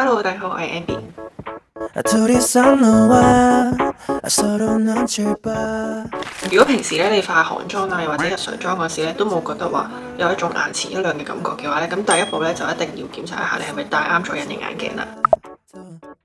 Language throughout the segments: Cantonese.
Hello，大家好，我係 Abby。 如果平時咧你化韓妝啊，又或者日常妝嗰時咧，都冇覺得話有一種眼前一亮嘅感覺嘅話咧，咁第一步咧就一定要檢查一下你係咪戴啱咗隱形眼鏡啦。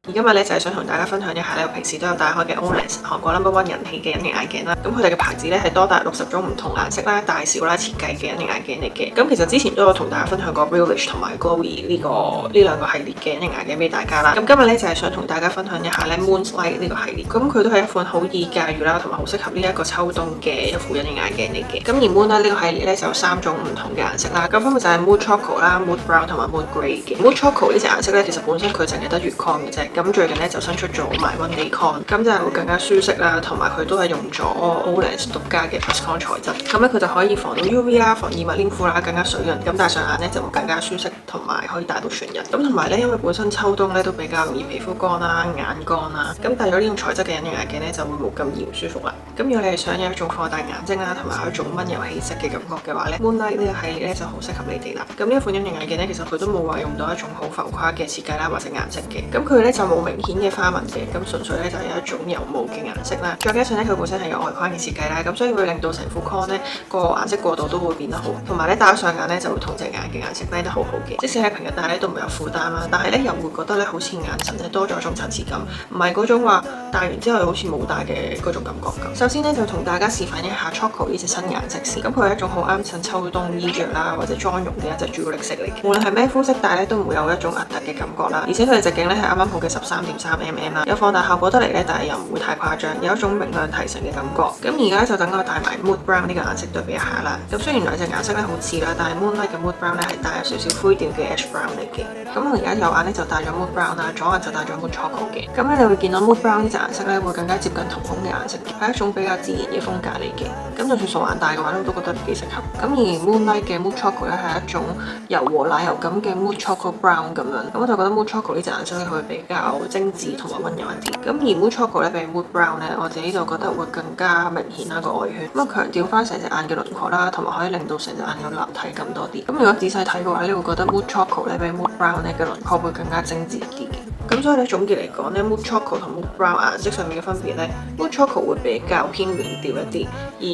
而今日咧就係想同大家分享一下咧，我平時都有戴開嘅 Olens 韓國 No.1 人氣嘅隱形眼鏡啦。咁佢哋嘅牌子咧係多達60種唔同顏色啦、大小啦設計嘅隱形眼鏡嚟嘅。咁其實之前都有同大家分享過 Realish 同埋 Glowy 呢兩個系列嘅隱形眼鏡俾大家啦。咁今日咧就係想同大家分享一下咧 Moonlight 呢個系列。咁佢都係一款好易駕馭啦，同埋好適合呢一個秋冬嘅一副隱形眼鏡嚟嘅。咁而 Moonlight 呢個系列咧就有3種唔同嘅顏色啦。咁分別就係 Mood Choco 啦、Mood Brown 同埋 Mood Grey 嘅。Mood Choco 呢隻顏色咧，其實本身佢淨係得月 con 嘅啫。咁最近咧就新出咗埋 One Day Con， 咁就會更加舒適啦，同埋佢都係用咗 Olens 獨家嘅 Plus Con 材質，咁咧佢就可以防到 UV 啦、防異物黏附啦，更加水潤，咁戴上眼咧就會更加舒適，同埋可以戴到全日。咁同埋咧，因為本身秋冬咧都比較容易皮膚乾啦、眼乾啦，咁戴咗呢種材質嘅隱形眼鏡咧就會冇咁易唔舒服啦。咁如果你係想有一種放大眼睛啦，同埋有一種溫柔氣息嘅感覺嘅話咧 ，Moonlight 呢個系列咧就好適合你哋啦。咁呢一款隱形眼鏡咧，其實佢都冇話用到一種好浮誇嘅設計啦，或者顏色嘅，咁佢咧就冇明顯嘅花紋嘅，咁純粹咧就有一種油霧嘅顏色啦。再加上咧佢本身係有外框嘅設計啦，咁所以會令到成副 con 咧個顏色過渡都會變得好，同埋咧戴上眼咧就會同隻眼嘅顏色 blend 得好好嘅。即使喺平日戴咧都唔會有負擔啦，但係咧又會覺得咧好似眼神咧多咗一種層次感，唔係嗰種話戴完之後好似冇戴嘅嗰種感覺咁。首先咧就同大家示範一下 Choco 呢隻新顏色先。咁佢係一種好啱襯秋冬衣着啦或者妝容嘅一隻朱古力色嚟嘅，無論係咩膚色戴咧都唔會有一種壓突嘅感覺啦。而且佢哋直徑咧係啱啱好嘅13.3mm啦，有放大效果得嚟咧，但係又唔會太誇張，有一種明亮提神嘅感覺。咁而家就等我戴埋 Mood Brown 呢個顏色對比一下啦。咁雖然兩隻顏色咧好似啦，但係 Moonlight 嘅 Mood Brown 咧係帶有少少灰調嘅 Ash Brown 嚟嘅。咁我而家右眼咧就戴咗 Mood Brown 啦，左眼就戴咗 Mood Choco 嘅。咁咧你會見到 Mood Brown 呢隻顏色咧會更加接近瞳孔嘅顏色，係一種比較自然嘅風格嚟嘅。咁就算素顏戴嘅話咧，我都覺得幾適合。咁而 Moonlight 嘅 Mood Choco 咧係一種柔和奶油感嘅 Mood Choco Brown 咁樣。咁我就覺得 Mood Choco 呢隻顏色咧佢比較精緻同埋溫柔一啲。咁而 Mood Choco 咧比 Mood Brown 咧，我自己就覺得會更加明顯啦個外圈，咁啊強調翻成隻眼嘅輪廓啦，同埋可以令到成隻眼有立體感多啲。咁如果仔細睇嘅話，你會覺得 Mood Choco 咧比 Mood Brown 咧嘅輪廓會更加精緻一啲嘅。咁所以咧總結嚟講咧 ，Mood Choco 同 Mood Brown 顏色上面嘅分別咧 ，Mood Choco 會比較偏暖調一啲，而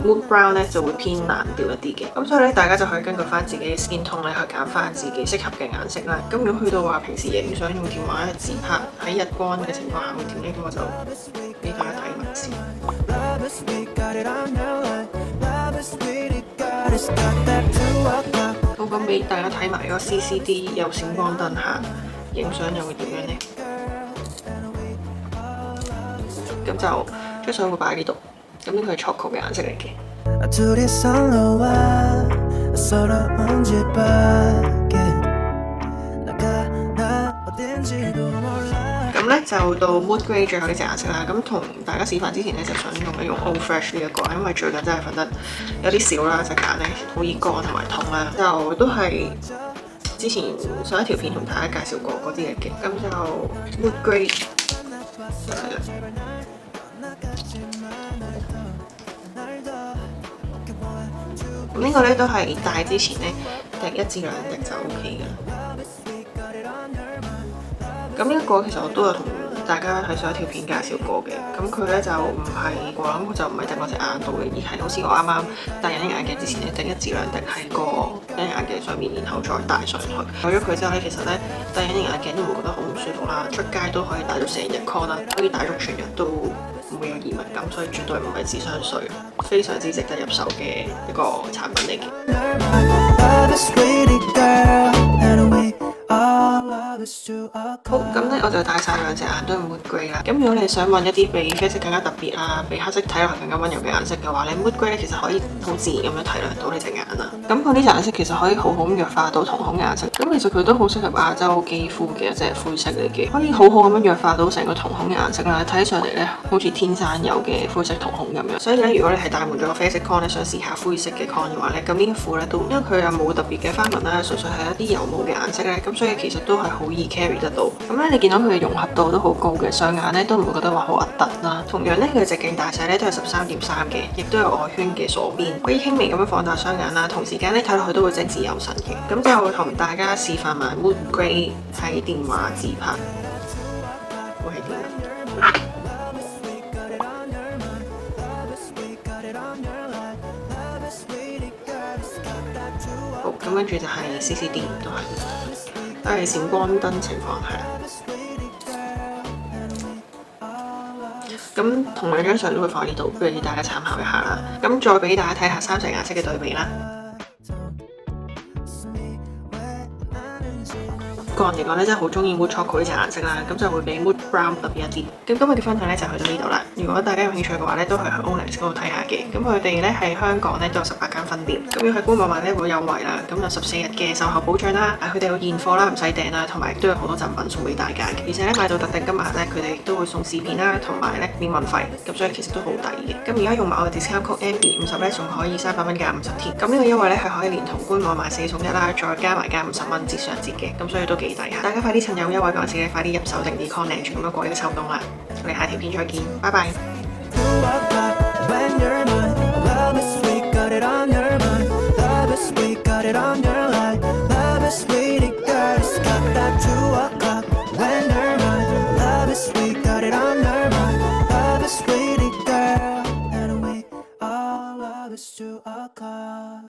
Mood Brown 咧就會偏藍調一啲嘅。咁所以咧大家就可以根據翻自己嘅 skin tone 咧去揀翻自己適合嘅顏色啦。咁如果去到話平時影相用電話自拍喺日光嘅情況下會點呢？咁我就俾大家睇埋先。好，咁俾大家睇埋個 CCD 有閃光燈下影相又會點樣呢？咁就張相會擺喺呢度。咁呢個係 Choco 嘅顏色嚟嘅。咁咧就到 Mood Grey 最後呢隻顏色啦。咁同大家示範之前咧，就想用 Old Fresh 呢一個，因為最近真係瞓得有啲少啦，隻眼咧好易乾同埋痛啦，就都係之前上一條片同大家介紹過嗰啲嚟嘅。咁就 Mood Grey 係啦。咁呢個咧都係戴之前咧滴1至2滴就 OK 嘅。咁呢一個其實我都有同大家喺上一條片介紹過嘅。咁佢咧就唔係我諗佢就唔係滴落隻眼度嘅，而係好似我啱啱戴隱形眼鏡之前咧滴1至2滴喺個隱形眼鏡上面，然後再戴上去。戴咗佢之後咧，其實咧戴隱形眼鏡都唔會覺得好唔舒服啦，出街都可以戴到成日 con 啦，可以戴足全日都唔會有異物感，所以絕對唔係智商稅，非常之值得入手嘅一個產品嚟嘅。好，咁咧我就戴晒兩隻眼都係 Mood Grey 啦。咁如果你想揾一啲比啡色更加特別啊，比黑色睇落去更加溫柔嘅顏色嘅話咧，Mood Grey 咧其實可以好自然咁樣提亮到你隻眼啦。咁佢呢隻顏色其實可以好好咁弱化到瞳孔嘅顏色。咁其實佢都好適合亞洲肌膚嘅一隻灰色嚟嘅，可以好好咁樣弱化到成個瞳孔嘅顏色啦。睇起上嚟咧好似天生有嘅灰色瞳孔咁樣。所以咧如果你係戴滿咗個啡色 con 咧，想試下灰色嘅 con 嘅話咧，咁呢一副咧都因為佢又冇特別嘅花紋啦，純粹係一啲油霧嘅顏色咧，咁所以其實都都係好易 carry 得到。咁咧你見到佢嘅融合度都好高嘅，上眼咧都唔會覺得話好核突啦。同樣咧佢嘅直徑大細咧都係13.3嘅，亦都有外圈嘅鎖邊，可以輕微咁樣放大雙眼啦。同時間咧睇落去都會精緻有神嘅。咁就同大家示範埋 Mood Grey 喺電話自拍會係點啊？好，咁跟住就係 CCD 都係閃光燈情況係啦。咁同兩張相都會放喺呢度，俾大家參考一下啦。咁再俾大家睇下三隻顏色嘅對比啦。個人嚟講咧，真係好中意 Mood Choco 呢隻顏色啦，咁就會比 Mood Brown 特別一啲。咁今日嘅分享咧就去到呢度啦。如果大家有興趣嘅話咧，都可以去 Onlyx 嗰度睇下嘅。咁佢哋咧喺香港咧都有18間分店。咁要喺官網買咧會有優惠啦。咁有14日嘅售後保障啦。佢哋有現貨啦，唔使訂啦，同埋都有好多贈品送俾大家嘅。而且咧買到特定金額咧，佢哋亦都會送試片啦，同埋咧免運費。咁所以其實都好抵嘅。咁而家用埋我嘅 discount code Amby50咧，仲可以300蚊加50貼。咁呢個優惠咧係可以連同官網買4送1啦，再加埋加50蚊折上折嘅。咁所以都幾抵嚇。大家快啲趁有優惠嗰陣時咧，快啲入手定啲 Connect 咁樣過呢個秋冬啦！我哋下條片再見，拜拜。To a call.